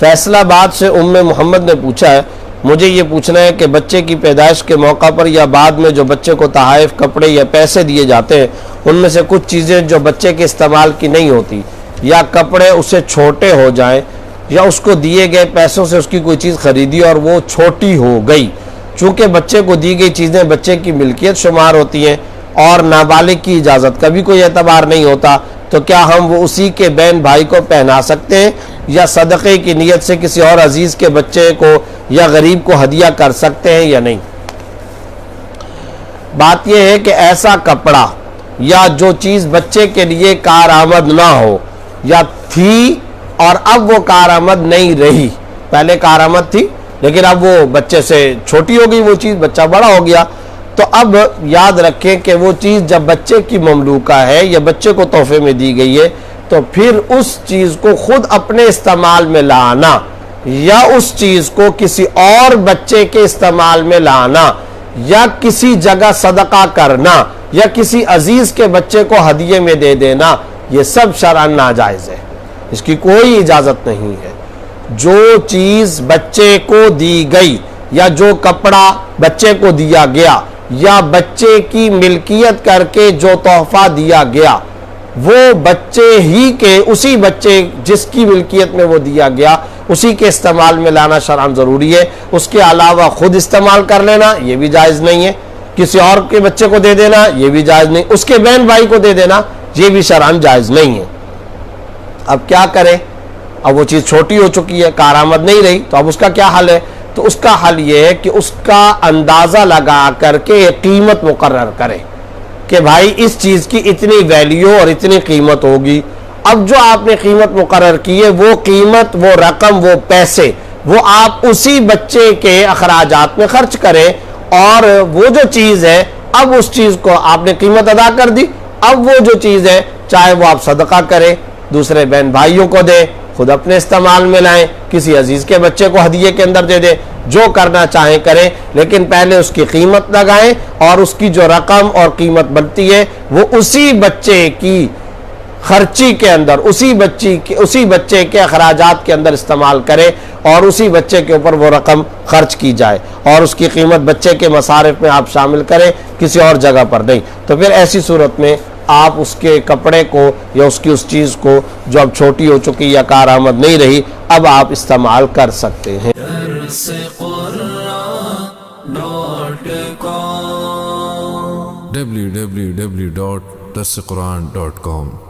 فیصلہ آباد سے محمد نے پوچھا ہے، مجھے یہ پوچھنا ہے کہ بچے کی پیدائش کے موقع پر یا بعد میں جو بچے کو تحائف، کپڑے یا پیسے دیے جاتے ہیں، ان میں سے کچھ چیزیں جو بچے کے استعمال کی نہیں ہوتی یا کپڑے اسے چھوٹے ہو جائیں یا اس کو دیے گئے پیسوں سے اس کی کوئی چیز خریدی اور وہ چھوٹی ہو گئی، چونکہ بچے کو دی گئی چیزیں بچے کی ملکیت شمار ہوتی ہیں اور نابالغ کی اجازت کا بھی کوئی اعتبار نہیں ہوتا، تو کیا ہم وہ اسی کے بہن بھائی کو پہنا سکتے ہیں یا صدقے کی نیت سے کسی اور عزیز کے بچے کو یا غریب کو ہدیہ کر سکتے ہیں یا نہیں؟ بات یہ ہے کہ ایسا کپڑا یا جو چیز بچے کے لیے کارآمد نہ ہو یا تھی اور اب وہ کارآمد نہیں رہی، پہلے کارآمد تھی لیکن اب وہ بچے سے چھوٹی ہو گئی، وہ چیز بچہ بڑا ہو گیا، تو اب یاد رکھیں کہ وہ چیز جب بچے کی مملوکہ ہے یا بچے کو تحفے میں دی گئی ہے تو پھر اس چیز کو خود اپنے استعمال میں لانا یا اس چیز کو کسی اور بچے کے استعمال میں لانا یا کسی جگہ صدقہ کرنا یا کسی عزیز کے بچے کو ہدیے میں دے دینا، یہ سب شرعاً ناجائز ہے، اس کی کوئی اجازت نہیں ہے۔ جو چیز بچے کو دی گئی یا جو کپڑا بچے کو دیا گیا یا بچے کی ملکیت کر کے جو تحفہ دیا گیا، وہ بچے ہی کے اسی بچے جس کی ملکیت میں وہ دیا گیا اسی کے استعمال میں لانا شرعاً ضروری ہے، اس کے علاوہ خود استعمال کر لینا یہ بھی جائز نہیں ہے، کسی اور کے بچے کو دے دینا یہ بھی جائز نہیں، اس کے بہن بھائی کو دے دینا یہ بھی شرعاً جائز نہیں ہے۔ اب کیا کرے؟ اب وہ چیز چھوٹی ہو چکی ہے، کارآمد نہیں رہی، تو اب اس کا کیا حل ہے؟ تو اس کا حل یہ ہے کہ اس کا اندازہ لگا کر کے قیمت مقرر کرے کہ بھائی اس چیز کی اتنی ویلیو اور اتنی قیمت ہوگی۔ اب جو آپ نے قیمت مقرر کی ہے وہ قیمت، وہ رقم، وہ پیسے وہ آپ اسی بچے کے اخراجات میں خرچ کریں، اور وہ جو چیز ہے اب اس چیز کو آپ نے قیمت ادا کر دی، اب وہ جو چیز ہے چاہے وہ آپ صدقہ کریں، دوسرے بہن بھائیوں کو دیں، خود اپنے استعمال میں لائیں، کسی عزیز کے بچے کو ہدیے کے اندر دے دیں، جو کرنا چاہیں کریں، لیکن پہلے اس کی قیمت لگائیں اور اس کی جو رقم اور قیمت بنتی ہے وہ اسی بچے کی خرچی کے اندر، اسی بچے کے اخراجات کے اندر استعمال کرے اور اسی بچے کے اوپر وہ رقم خرچ کی جائے اور اس کی قیمت بچے کے مصارف میں آپ شامل کریں، کسی اور جگہ پر نہیں۔ تو پھر ایسی صورت میں آپ اس کے کپڑے کو یا اس کی اس چیز کو جو اب چھوٹی ہو چکی یا کارآمد نہیں رہی اب آپ استعمال کر سکتے ہیں۔ www.darsequran.com